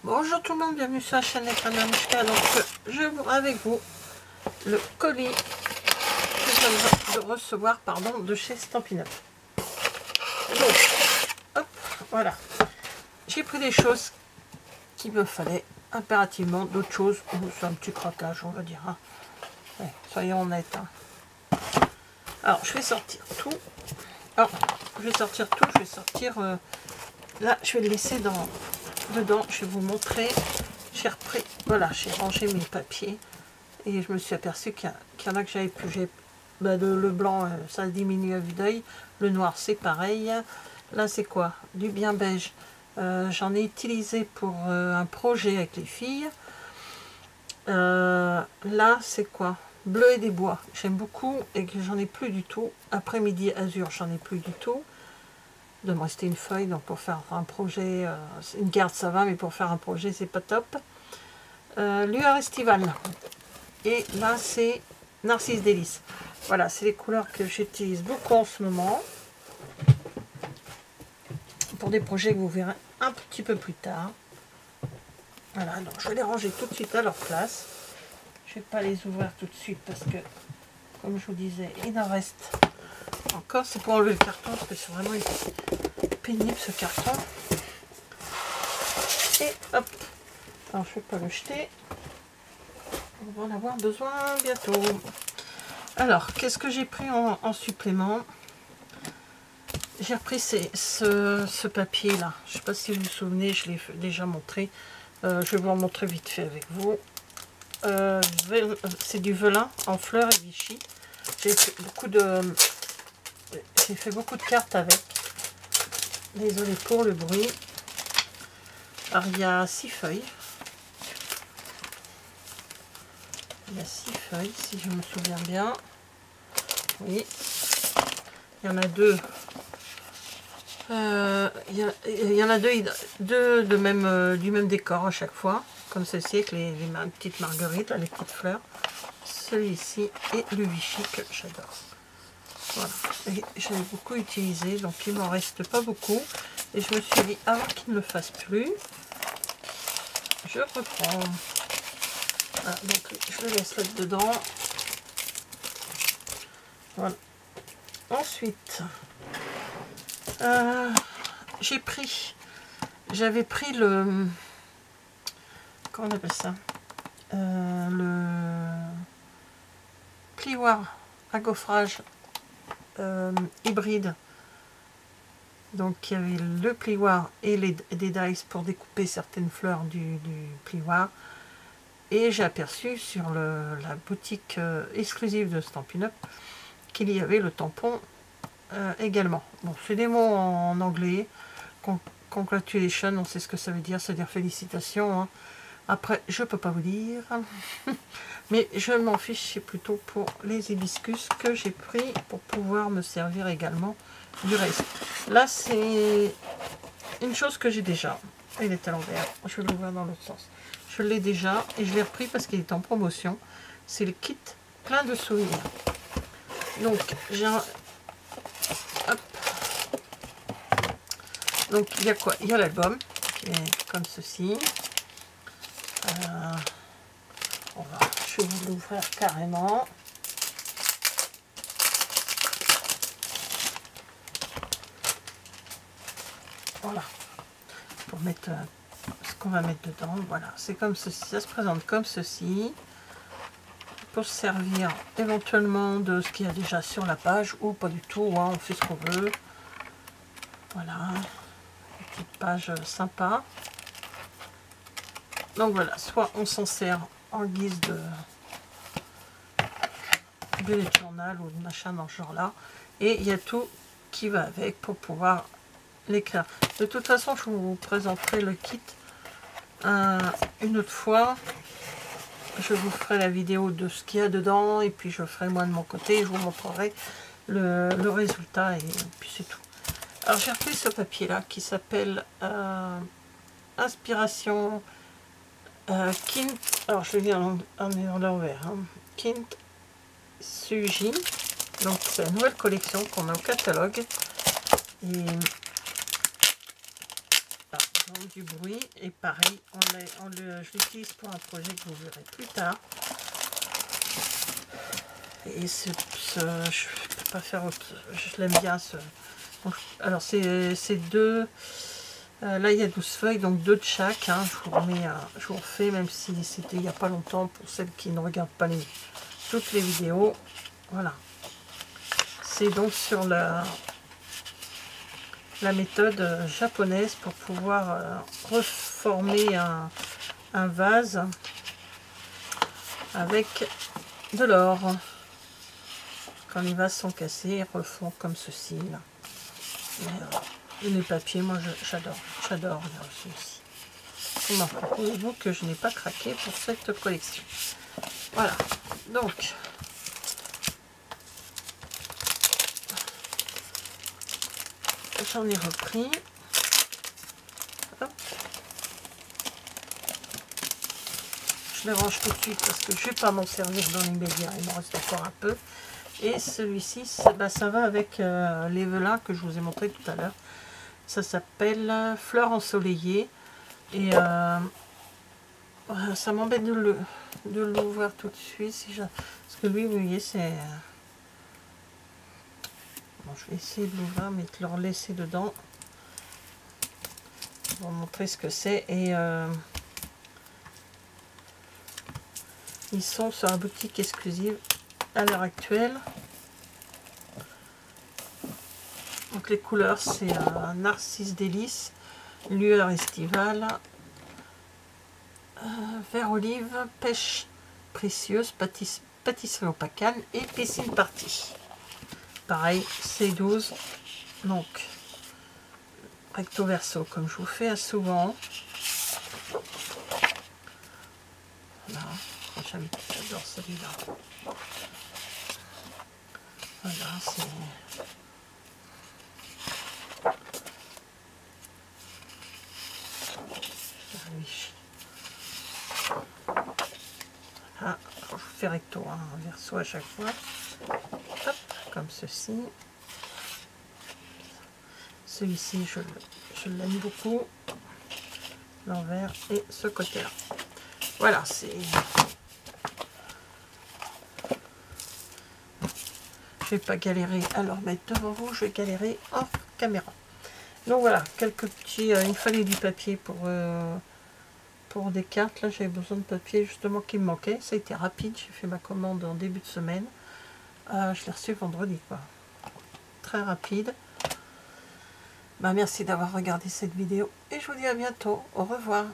Bonjour tout le monde, bienvenue sur la chaîne Écran Mamouchka. Donc je vous avec vous le colis que je viens de recevoir de chez Stampin' Up. Donc hop, voilà. J'ai pris des choses qu'il me fallait impérativement, d'autres choses où c'est un petit craquage, on va dire. Hein. Ouais, soyons honnêtes. Hein. Alors je vais sortir tout. Alors je vais sortir tout, je vais sortir là, je vais le laisser dedans, je vais vous montrer. J'ai repris, voilà, j'ai rangé mes papiers et je me suis aperçu qu'il y en a que j'avais plus. Le blanc, ça diminue à vue d'œil. Le noir, c'est pareil. Là, c'est quoi? Du bien beige. J'en ai utilisé pour un projet avec les filles. Là, c'est quoi? Bleu et des bois. J'aime beaucoup et que j'en ai plus du tout. Après-midi azur, j'en ai plus du tout. De me rester une feuille, donc pour faire un projet, une carte ça va, mais pour faire un projet c'est pas top. Lueur estivale, et là c'est Narcisse délice. Voilà, c'est les couleurs que j'utilise beaucoup en ce moment pour des projets que vous verrez un petit peu plus tard. Voilà, donc je vais les ranger tout de suite à leur place. Je vais pas les ouvrir tout de suite parce que, comme je vous disais, il en reste encore. C'est pour enlever le carton parce que c'est vraiment pénible ce carton. Et hop, alors je ne vais pas le jeter, on va en avoir besoin bientôt. Alors qu'est-ce que j'ai pris en supplément? J'ai repris ce papier là, je ne sais pas si vous vous souvenez, je l'ai déjà montré. Je vais vous en montrer vite fait avec vous. C'est du velin en fleurs et Vichy. J'ai fait beaucoup de cartes avec. Désolée pour le bruit. Alors il y a 6 feuilles. Il y a 6 feuilles si je me souviens bien. Oui. Il y en a deux. Il y en a deux du même décor à chaque fois. Comme ceci avec les petites marguerites, les petites fleurs. Celui-ci et le Vichy que j'adore. Voilà. Et j'avais beaucoup utilisé, donc il m'en reste pas beaucoup. Et je me suis dit, avant qu'il ne le fasse plus, je reprends. Voilà, donc je le laisse là-dedans. Voilà. Ensuite, j'avais pris le, comment on appelle ça, le plioir à gaufrage hybride. Donc il y avait le plioir et des dies pour découper certaines fleurs du plioir. Et j'ai aperçu sur la boutique exclusive de Stampin' Up qu'il y avait le tampon également. Bon, c'est des mots en anglais. Congratulations, on sait ce que ça veut dire, c'est-à-dire félicitations. Hein. Après, je peux pas vous dire. Mais je m'en fiche, c'est plutôt pour les hibiscus que j'ai pris pour pouvoir me servir également du reste. Là, c'est une chose que j'ai déjà. Il est à l'envers. Je vais l'ouvrir dans l'autre sens. Je l'ai déjà et je l'ai repris parce qu'il est en promotion. C'est le kit plein de souvenirs. Donc, j'ai un... Hop. Donc, il y a quoi? Il y a l'album qui est comme ceci. Je vais vous l'ouvrir carrément. Voilà. Pour mettre ce qu'on va mettre dedans. Voilà. C'est comme ceci. Ça se présente comme ceci. Pour se servir éventuellement de ce qu'il y a déjà sur la page ou pas du tout. Hein, on fait ce qu'on veut. Voilà. Une petite page sympa. Donc voilà. Soit on s'en sert en guise de bullet journal ou de machin dans ce genre là, et il y a tout qui va avec pour pouvoir l'écrire. De toute façon, je vous présenterai le kit une autre fois. Je vous ferai la vidéo de ce qu'il y a dedans et puis je ferai moi de mon côté, je vous montrerai le résultat et puis c'est tout. Alors j'ai repris ce papier là qui s'appelle Inspiration Kint, alors je vais en l'envers, hein. Kint Suji, donc c'est la nouvelle collection qu'on a au catalogue. Et Donc, du bruit. Et pareil, je l'utilise pour un projet que vous verrez plus tard. Et je peux pas faire autre. Je l'aime bien. Donc, alors, c'est deux. Là, il y a 12 feuilles, donc 2 de chaque. Hein. Je vous refais, même si c'était il n'y a pas longtemps, pour celles qui ne regardent pas toutes les vidéos. Voilà. C'est donc sur la méthode japonaise pour pouvoir reformer un vase avec de l'or. Quand les vases sont cassés, ils refont comme ceci. Là. Et les papiers, moi j'adore celui-ci. Comment trouvez-vous que je n'ai pas craqué pour cette collection? Voilà, donc j'en ai repris. Hop. Je les range tout de suite parce que je ne vais pas m'en servir dans l'immédiat, il me reste encore un peu. Et celui-ci, ça va avec les velins que je vous ai montré tout à l'heure. Ça s'appelle Fleurs ensoleillées. Et ça m'embête de l'ouvrir tout de suite. Parce que lui, vous voyez, c'est... Bon, je vais essayer de l'ouvrir, mais de le laisser dedans. Pour vous montrer ce que c'est. Et ils sont sur la boutique exclusive à l'heure actuelle. Donc les couleurs, c'est Narcisse délice, lueur estivale, vert olive, pêche précieuse, pâtisserie au pacane et piscine partie. Pareil, c'est 12. Donc recto verso, comme je vous fais souvent. Voilà, j'adore celui-là. Voilà, c'est... Ah, je vous fais recto, hein, verso à chaque fois. Hop, comme ceci. Celui-ci, je l'aime beaucoup. L'envers et ce côté-là. Voilà, c'est... Je vais pas galérer à le remettre devant vous, je vais galérer hors caméra. Donc voilà, quelques petits... il fallait du papier pour des cartes. Là, j'avais besoin de papier justement qui me manquait. Ça a été rapide, j'ai fait ma commande en début de semaine. Je l'ai reçu vendredi, quoi. Très rapide. Bah, merci d'avoir regardé cette vidéo et je vous dis à bientôt. Au revoir.